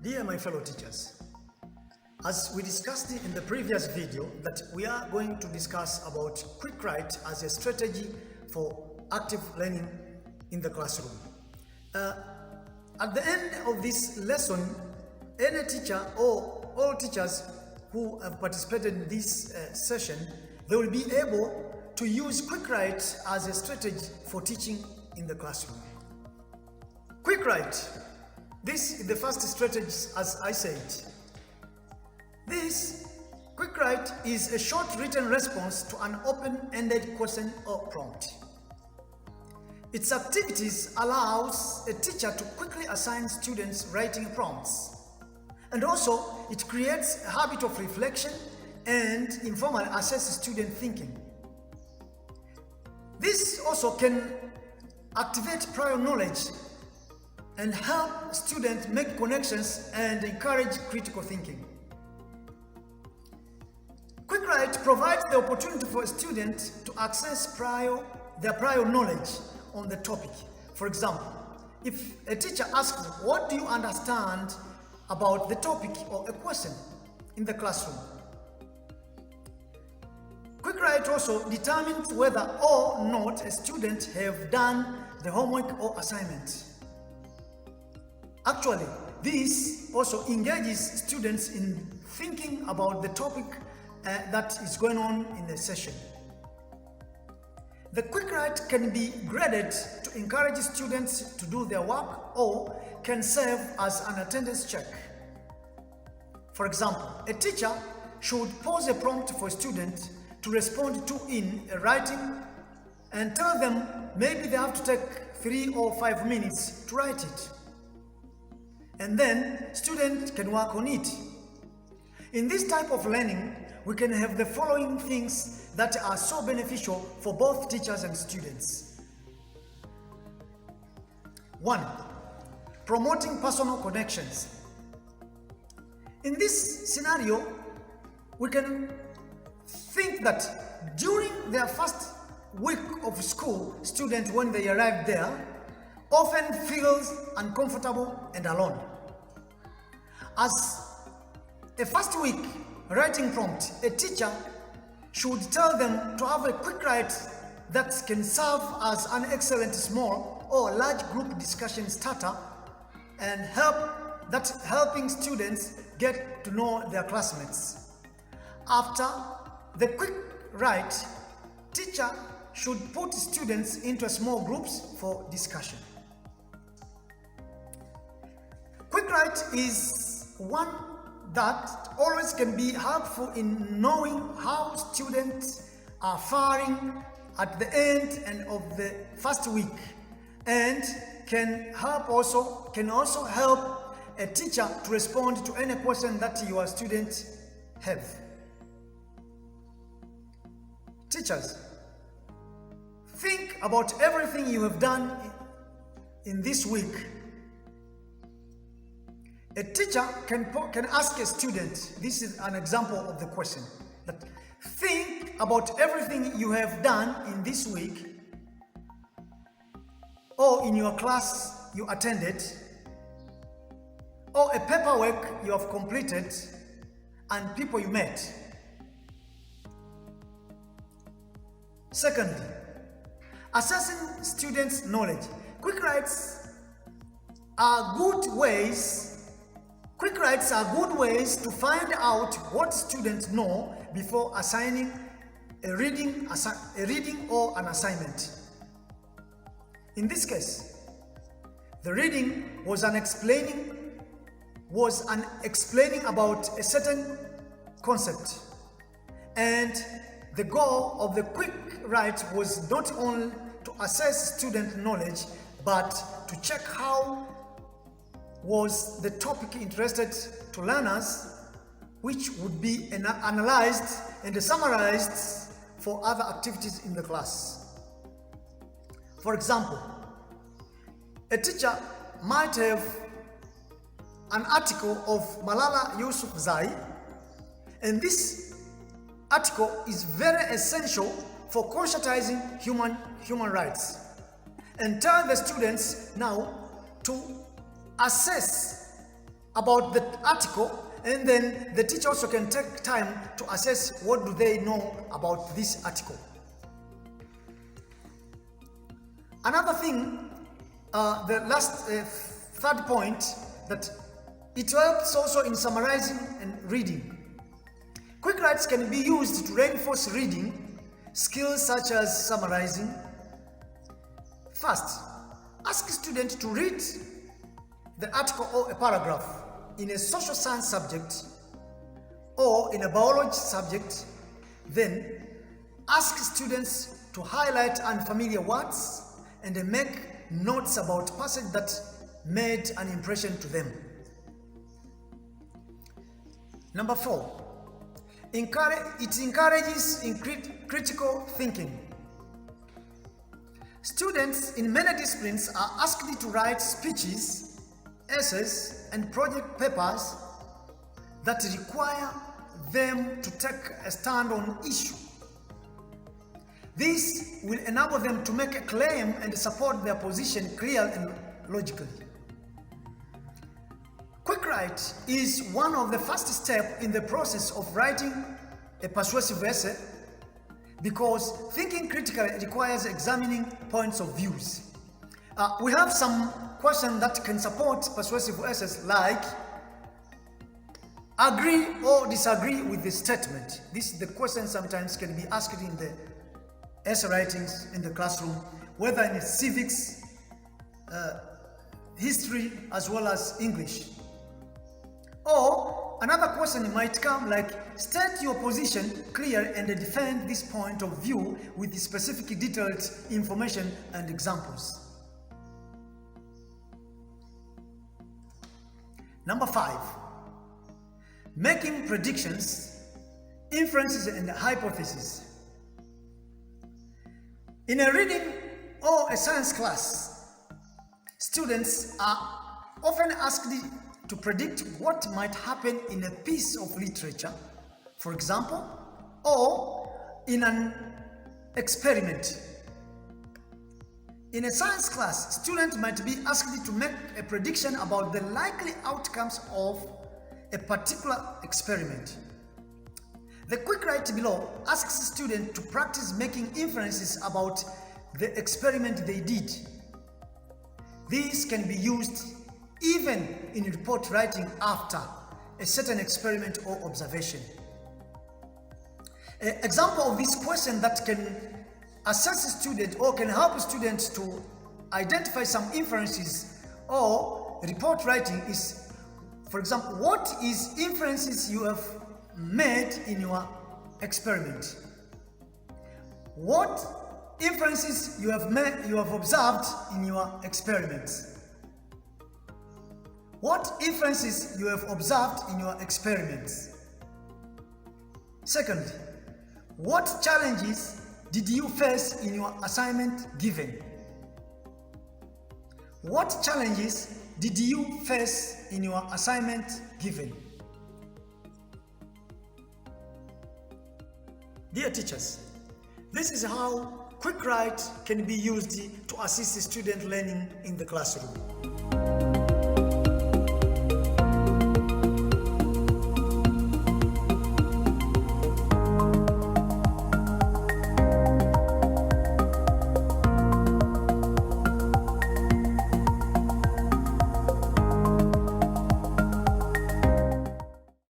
Dear my fellow teachers, as we discussed in the previous video that we are going to discuss about Quick Write as a strategy for active learning in the classroom. At the end of this lesson, any teacher or all teachers who have participated in this session, they will be able to use Quick Write as a strategy for teaching in the classroom. Quick Write. This is the first strategy, as I said. This Quick Write is a short written response to an open-ended question or prompt. Its activities allows a teacher to quickly assign students writing prompts. And also, it creates a habit of reflection and informally assesses student thinking. This also can activate prior knowledge and help students make connections and encourage critical thinking. Quick Write provides the opportunity for a student to access their prior knowledge on the topic. For example, if a teacher asks, "What do you understand about the topic?" or a question in the classroom, Quick Write also determines whether or not a student have done the homework or assignment. Actually, this also engages students in thinking about the topic that is going on in the session. The Quick Write can be graded to encourage students to do their work or can serve as an attendance check. For example, a teacher should pose a prompt for a student to respond to in writing and tell them maybe they have to take 3 or 5 minutes to write it. And then students can work on it. In this type of learning, we can have the following things that are so beneficial for both teachers and students. 1. Promoting personal connections. In this scenario, we can think that during their first week of school, students, when they arrive there, often feels uncomfortable and alone. As a first week writing prompt, a teacher should tell them to have a Quick Write that can serve as an excellent small or large group discussion starter and helping students get to know their classmates. After the Quick Write, teacher should put students into small groups for discussion. Quick Write is one that always can be helpful in knowing how students are faring at the end and of the first week, and can also help a teacher to respond to any question that your students have. Teachers, think about everything you have done in this week. A teacher can ask a student, this is an example of the question, that think about everything you have done in this week or in your class you attended or a paperwork you have completed and people you met. Secondly, assessing students' knowledge. Quick Writes are good ways to find out what students know before assigning a reading or an assignment. In this case, the reading was an explaining about a certain concept, and the goal of the Quick Write was not only to assess student knowledge, but to check how was the topic interested to learners, which would be analyzed and summarized for other activities in the class. For example, a teacher might have an article of Malala Yousafzai, and this article is very essential for conscientizing human rights, and tell the students now to assess about the article, and then the teacher also can take time to assess what do they know about this article. Another thing, the last third point, that it helps also in summarizing and reading. Quick writes can be used to reinforce reading skills such as summarizing. First, ask students to read the article or a paragraph in a social science subject or in a biology subject. Then ask students to highlight unfamiliar words and make notes about passage that made an impression to them. Number 4, it encourages critical thinking. Students in many disciplines are asked to write speeches, essays, and project papers that require them to take a stand on issue. This will enable them to make a claim and support their position clearly and logically. Quick write is one of the first steps in the process of writing a persuasive essay, because thinking critically requires examining points of views. We have some questions that can support persuasive essays, like agree or disagree with the statement. This is the question sometimes can be asked in the essay writings in the classroom, whether in civics, history, as well as English. Or another question might come like, state your position clear and defend this point of view with specific detailed information and examples. Number 5, making predictions, inferences, and hypotheses. In a reading or a science class, students are often asked to predict what might happen in a piece of literature, for example, or in an experiment. In a science class, students might be asked to make a prediction about the likely outcomes of a particular experiment. The quick write below asks students to practice making inferences about the experiment they did. These can be used even in report writing after a certain experiment or observation. An example of this question that can assess a student or can help students to identify some inferences or report writing is, for example, what is inferences you have made in your experiment? What inferences you have observed in your experiments? What inferences you have observed in your experiments? Second, what challenges did you face in your assignment given? What challenges did you face in your assignment given? Dear teachers, this is how quick write can be used to assist student learning in the classroom.